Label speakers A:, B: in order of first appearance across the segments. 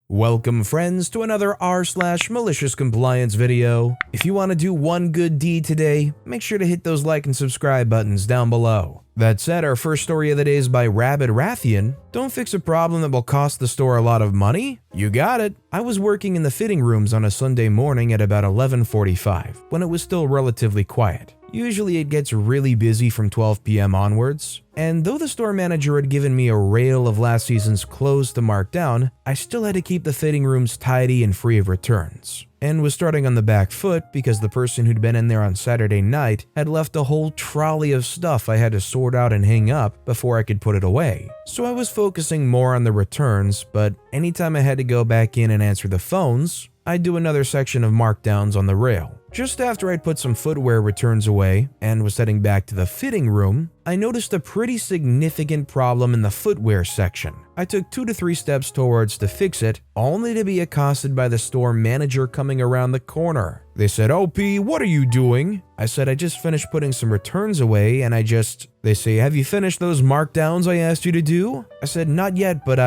A: Welcome friends to another r/malicious compliance video. If you want to do one good deed today, make sure to hit those like and subscribe buttons down below. That said, our first story of the day is by Rabid Rathian. Don't fix a problem that will cost the store a lot of money? You got it. I was working in the fitting rooms on a Sunday morning at about 11:45 when it was still relatively quiet. Usually it gets really busy from 12 p.m. onwards, and though the store manager had given me a rail of last season's clothes to mark down, I still had to keep the fitting rooms tidy and free of returns, and was starting on the back foot because the person who'd been in there on Saturday night had left a whole trolley of stuff I had to sort out and hang up before I could put it away. So I was focusing more on the returns, but anytime I had to go back in and answer the phones, I'd do another section of markdowns on the rail. Just after I'd put some footwear returns away and was heading back to the fitting room, I noticed a pretty significant problem in the footwear section. I took 2 to 3 steps towards to fix it, only to be accosted by the store manager coming around the corner. They said, "OP, what are you doing?" I said, "I just finished putting some returns away and They say, "Have you finished those markdowns I asked you to do?" I said, "Not yet, but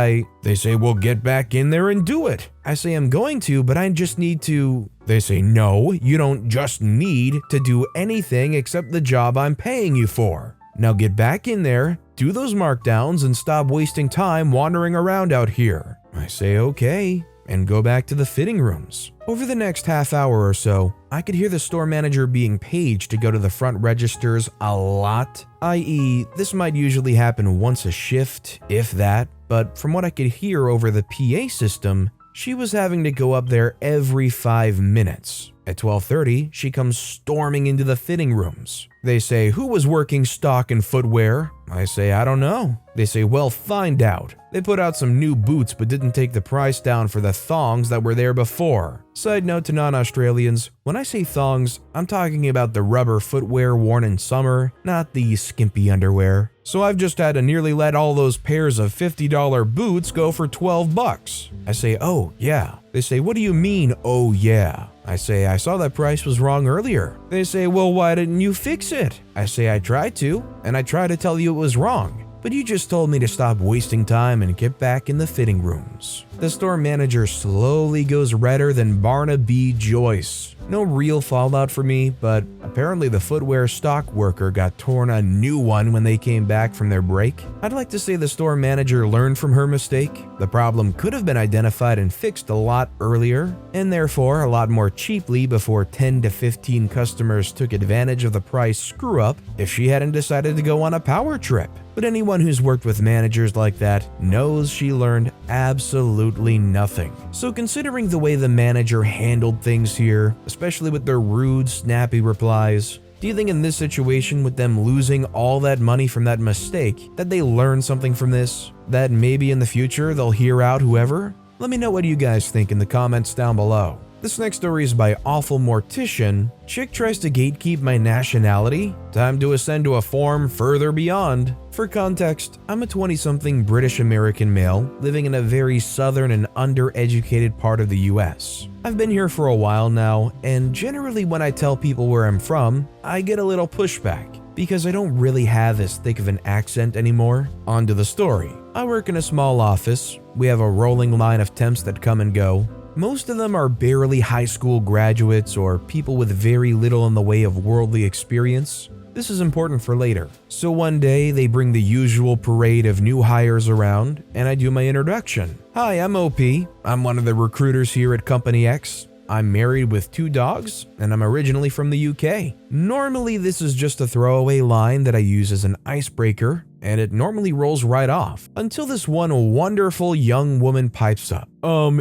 A: They say, "Well, get back in there and do it." I say, "I'm going to, but I just need to..." They say, "No, you don't just need to do anything except the job I'm paying you for. Now get back in there, do those markdowns, and stop wasting time wandering around out here." I say, "Okay," and go back to the fitting rooms. Over the next half hour or so, I could hear the store manager being paged to go to the front registers a lot, i.e., this might usually happen once a shift, if that, but from what I could hear over the PA system, she was having to go up there every 5 minutes. At 12:30, she comes storming into the fitting rooms. They say, "Who was working stock and footwear?" I say, "I don't know." They say, "Well, find out." They put out some new boots but didn't take the price down for the thongs that were there before. Side note to non-Australians, when I say thongs, I'm talking about the rubber footwear worn in summer, not the skimpy underwear. So I've just had to nearly let all those pairs of $50 boots go for $12. I say, "Oh, yeah." They say, "What do you mean, oh yeah?" I say, "I saw that price was wrong earlier." They say, "Well, why didn't you fix it?" I say, "I tried to, and I tried to tell you it was wrong. But you just told me to stop wasting time and get back in the fitting rooms." The store manager slowly goes redder than Barnaby Joyce. No real fallout for me, but apparently the footwear stock worker got torn a new one when they came back from their break. I'd like to say the store manager learned from her mistake. The problem could have been identified and fixed a lot earlier, and therefore a lot more cheaply before 10 to 15 customers took advantage of the price screw-up if she hadn't decided to go on a power trip. But anyone who's worked with managers like that knows she learned absolutely nothing. So considering the way the manager handled things here, especially with their rude, snappy replies, do you think in this situation with them losing all that money from that mistake, that they learned something from this? That maybe in the future they'll hear out whoever? Let me know what you guys think in the comments down below. This next story is by Awful Mortician. Chick tries to gatekeep my nationality? Time to ascend to a form further beyond. For context, I'm a 20-something British-American male living in a very southern and undereducated part of the US. I've been here for a while now, and generally when I tell people where I'm from, I get a little pushback because I don't really have as thick of an accent anymore. On to the story. I work in a small office. We have a rolling line of temps that come and go. Most of them are barely high school graduates or people with very little in the way of worldly experience. This is important for later. So one day they bring the usual parade of new hires around and I do my introduction. "Hi, I'm OP. I'm one of the recruiters here at Company X. I'm married with 2 dogs and I'm originally from the UK." Normally this is just a throwaway line that I use as an icebreaker, and it normally rolls right off until this one wonderful young woman pipes up.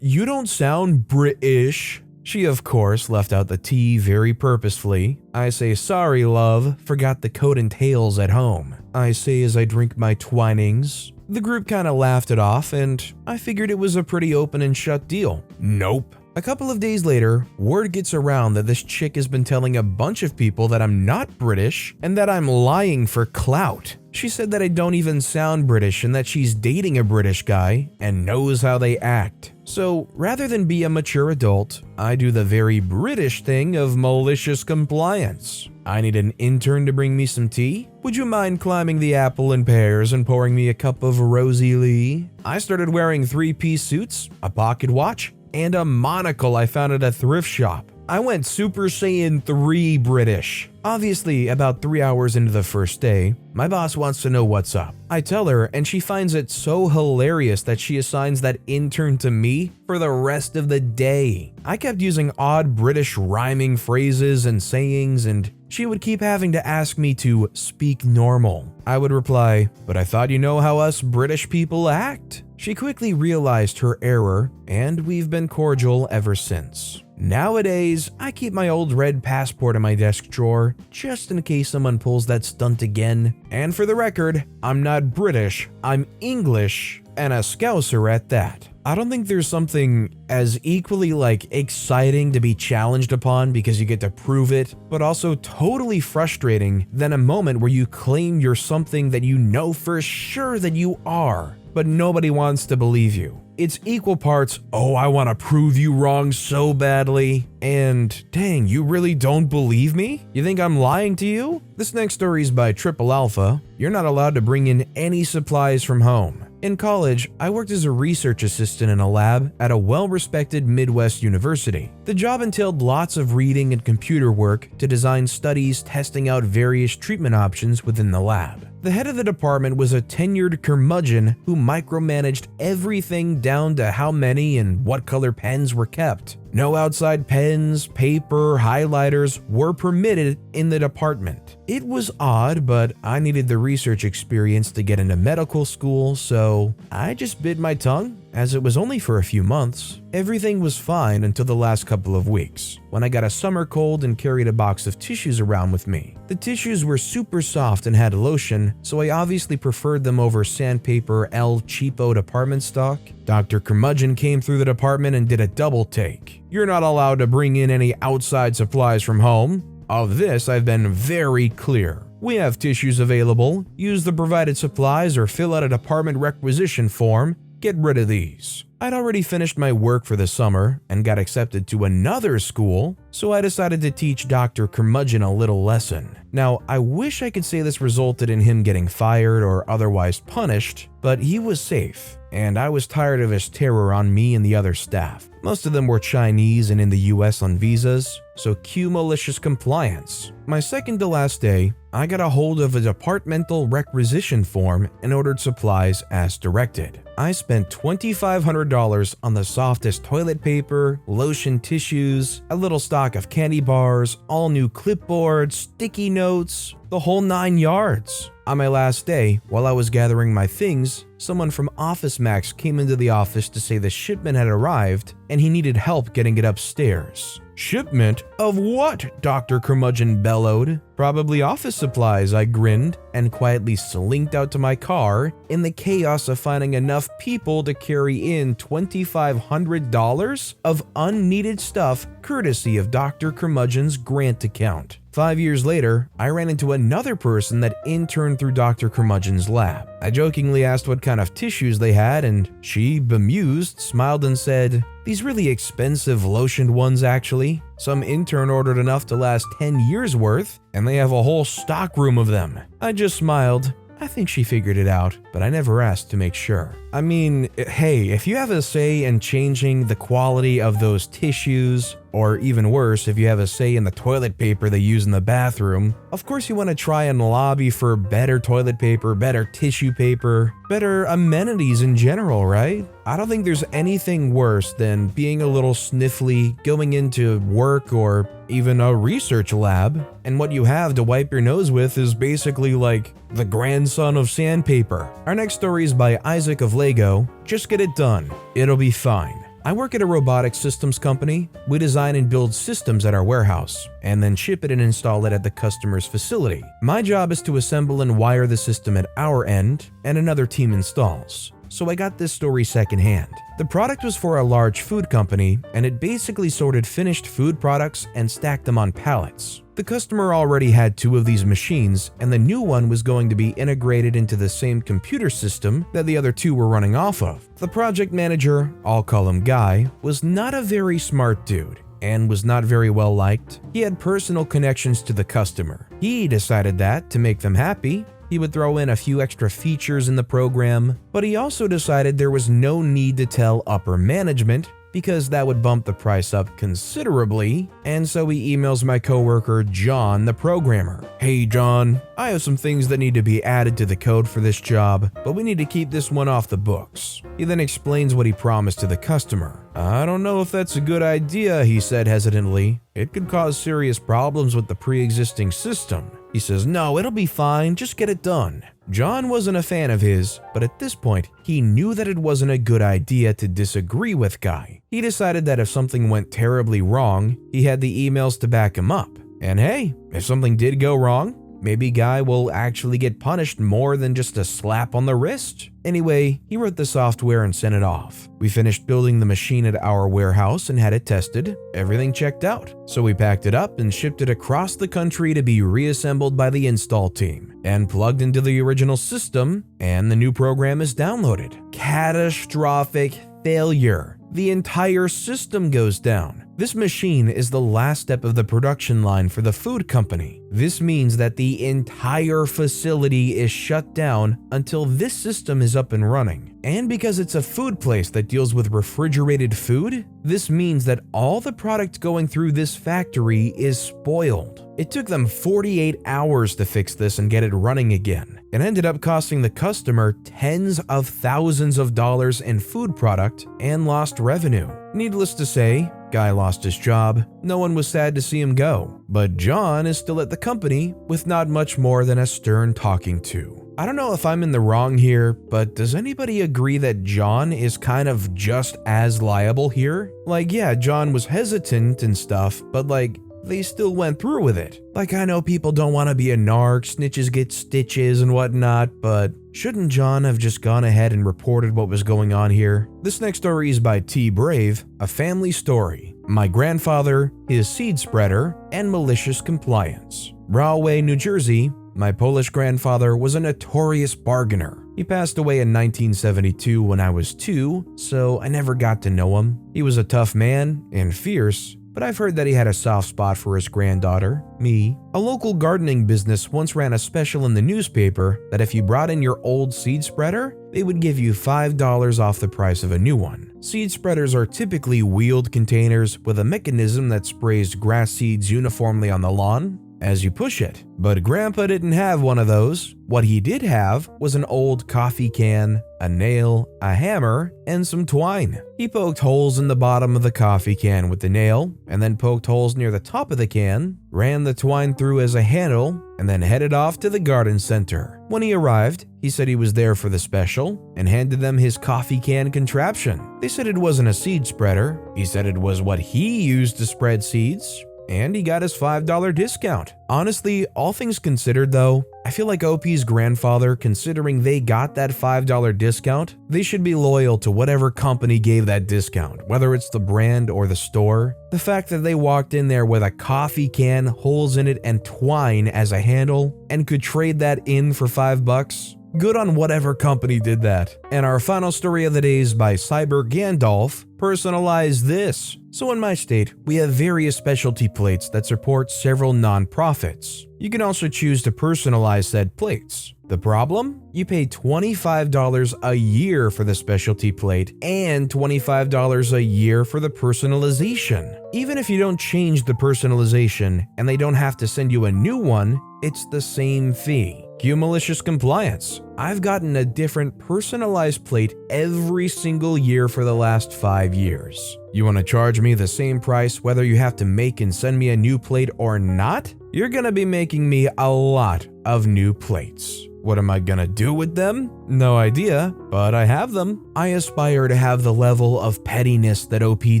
A: You don't sound British." She of course left out the T very purposefully. I say, "Sorry love, forgot the coat and tails at home," I say as I drink my Twinings. The group kinda laughed it off and I figured it was a pretty open and shut deal. Nope. A couple of days later, word gets around that this chick has been telling a bunch of people that I'm not British and that I'm lying for clout. She said that I don't even sound British and that she's dating a British guy and knows how they act. So rather than be a mature adult, I do the very British thing of malicious compliance. I need an intern to bring me some tea? Would you mind climbing the apple and pears and pouring me a cup of Rosie Lee? I started wearing 3-piece suits, a pocket watch, and a monocle I found at a thrift shop. I went Super Saiyan 3 British. Obviously, about 3 hours into the first day, my boss wants to know what's up. I tell her, and she finds it so hilarious that she assigns that intern to me for the rest of the day. I kept using odd British rhyming phrases and sayings, and she would keep having to ask me to speak normal. I would reply, "But I thought you know how us British people act." She quickly realized her error, and we've been cordial ever since. Nowadays, I keep my old red passport in my desk drawer just in case someone pulls that stunt again. And for the record, I'm not British, I'm English, and a Scouser at that. I don't think there's something as equally exciting to be challenged upon because you get to prove it, but also totally frustrating than a moment where you claim you're something that you know for sure that you are, but nobody wants to believe you. It's equal parts, "Oh, I want to prove you wrong so badly," and "Dang, you really don't believe me? You think I'm lying to you?" This next story is by Triple Alpha. You're not allowed to bring in any supplies from home. In college, I worked as a research assistant in a lab at a well-respected Midwest university. The job entailed lots of reading and computer work to design studies testing out various treatment options within the lab. The head of the department was a tenured curmudgeon who micromanaged everything down to how many and what color pens were kept. No outside pens, paper, highlighters were permitted in the department. It was odd, but I needed the research experience to get into medical school, so I just bit my tongue, as it was only for a few months. Everything was fine until the last couple of weeks, when I got a summer cold and carried a box of tissues around with me. The tissues were super soft and had lotion, so I obviously preferred them over sandpaper El Cheapo department stock. Dr. Curmudgeon came through the department and did a double take. "You're not allowed to bring in any outside supplies from home. Of this, I've been very clear. We have tissues available. Use the provided supplies or fill out a department requisition form. Get rid of these." I'd already finished my work for the summer and got accepted to another school, so I decided to teach Dr. Curmudgeon a little lesson. Now, I wish I could say this resulted in him getting fired or otherwise punished, but he was safe, and I was tired of his terror on me and the other staff. Most of them were Chinese and in the US on visas, so cue malicious compliance. My second to last day, I got a hold of a departmental requisition form and ordered supplies as directed. I spent $2,500 on the softest toilet paper, lotion tissues, a little stock of candy bars, all new clipboards, sticky notes, the whole 9 yards. On my last day, while I was gathering my things, someone from Office Max came into the office to say the shipment had arrived and he needed help getting it upstairs. "Shipment? Of what?" Dr. Curmudgeon bellowed. "Probably office supplies," I grinned and quietly slinked out to my car in the chaos of finding enough people to carry in $2,500 of unneeded stuff courtesy of Dr. Curmudgeon's grant account. 5 years later, I ran into another person that interned through Dr. Curmudgeon's lab. I jokingly asked what kind of tissues they had, and she, bemused, smiled and said, "These really expensive lotioned ones actually. Some intern ordered enough to last 10 years worth, and they have a whole stockroom of them." I just smiled. I think she figured it out, but I never asked to make sure. I mean, hey, if you have a say in changing the quality of those tissues, or even worse, if you have a say in the toilet paper they use in the bathroom, of course you want to try and lobby for better toilet paper, better tissue paper, better amenities in general, right? I don't think there's anything worse than being a little sniffly, going into work or even a research lab, and what you have to wipe your nose with is basically like the grandson of sandpaper. Our next story is by Isaac of Lego. Just get it done. It'll be fine. I work at a robotic systems company. We design and build systems at our warehouse, and then ship it and install it at the customer's facility. My job is to assemble and wire the system at our end, and another team installs. So I got this story secondhand. The product was for a large food company, and it basically sorted finished food products and stacked them on pallets. The customer already had 2 of these machines, and the new one was going to be integrated into the same computer system that the other 2 were running off of. The project manager, I'll call him Guy, was not a very smart dude. and was not very well liked. He had personal connections to the customer. He decided that, to make them happy, he would throw in a few extra features in the program, but he also decided there was no need to tell upper management because that would bump the price up considerably, and so he emails my coworker John, the programmer. "Hey John, I have some things that need to be added to the code for this job, but we need to keep this one off the books." He then explains what he promised to the customer. "I don't know if that's a good idea," he said hesitantly. "It could cause serious problems with the pre-existing system." He says, "No, it'll be fine, just get it done." John wasn't a fan of his, but at this point, he knew that it wasn't a good idea to disagree with Guy. He decided that if something went terribly wrong, he had the emails to back him up. And hey, if something did go wrong, maybe Guy will actually get punished more than just a slap on the wrist. Anyway, he wrote the software and sent it off. We finished building the machine at our warehouse and had it tested. Everything checked out. So we packed it up and shipped it across the country to be reassembled by the install team and plugged into the original system, and the new program is downloaded. Catastrophic failure. The entire system goes down. This machine is the last step of the production line for the food company. This means that the entire facility is shut down until this system is up and running. And because it's a food place that deals with refrigerated food, this means that all the product going through this factory is spoiled. It took them 48 hours to fix this and get it running again. It ended up costing the customer tens of thousands of dollars in food product and lost revenue. Needless to say, Guy lost his job. No one was sad to see him go, but John is still at the company with not much more than a stern talking to. I don't know if I'm in the wrong here, but does anybody agree that John is kind of just as liable here? Like, yeah, John was hesitant and stuff, but like, they still went through with it. Like, I know people don't want to be a narc, snitches get stitches and whatnot, but shouldn't John have just gone ahead and reported what was going on here? This next story is by T. Brave, a family story. My grandfather, his seed spreader, and malicious compliance. Rahway, New Jersey. My Polish grandfather was a notorious bargainer. He passed away in 1972 when I was 2, so I never got to know him. He was a tough man and fierce, but I've heard that he had a soft spot for his granddaughter, me. A local gardening business once ran a special in the newspaper that if you brought in your old seed spreader, they would give you $5 off the price of a new one. Seed spreaders are typically wheeled containers with a mechanism that sprays grass seeds uniformly on the lawn as you push it. But Grandpa didn't have one of those. What he did have was an old coffee can, a nail, a hammer, and some twine. He poked holes in the bottom of the coffee can with the nail, and then poked holes near the top of the can, ran the twine through as a handle, and then headed off to the garden center. When he arrived, he said he was there for the special and handed them his coffee can contraption. They said it wasn't a seed spreader. He said it was what he used to spread seeds, and he got his $5 discount. Honestly, all things considered though, I feel like OP's grandfather, considering they got that $5 discount, they should be loyal to whatever company gave that discount, whether it's the brand or the store. The fact that they walked in there with a coffee can, holes in it, and twine as a handle, and could trade that in for $5, good on whatever company did that. And our final story of the day is by Cyber Gandalf. Personalize this. So in my state, we have various specialty plates that support several non-profits. You can also choose to personalize said plates. The problem? You pay $25 a year for the specialty plate and $25 a year for the personalization. Even if you don't change the personalization and they don't have to send you a new one, it's the same fee. Cue malicious compliance. I've gotten a different personalized plate every single year for the last 5 years. You want to charge me the same price whether you have to make and send me a new plate or not? You're gonna be making me a lot of new plates. What am I gonna do with them? No idea, but I have them. I aspire to have the level of pettiness that OP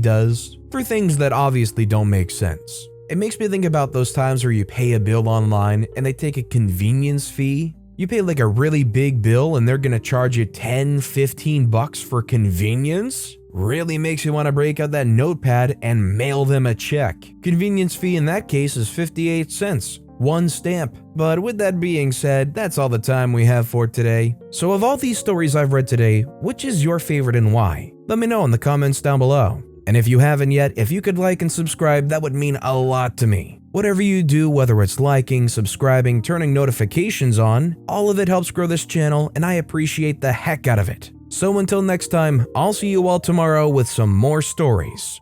A: does for things that obviously don't make sense. It makes me think about those times where you pay a bill online and they take a convenience fee. You pay like a really big bill and they're gonna charge you $10-15 for convenience? Really makes you want to break out that notepad and mail them a check. Convenience fee in that case is 58 cents. One stamp. But with that being said, that's all the time we have for today. So of all these stories I've read today, which is your favorite and why? Let me know in the comments down below. And if you haven't yet, if you could like and subscribe, that would mean a lot to me. Whatever you do, whether it's liking, subscribing, turning notifications on, all of it helps grow this channel, and I appreciate the heck out of it. So until next time, I'll see you all tomorrow with some more stories.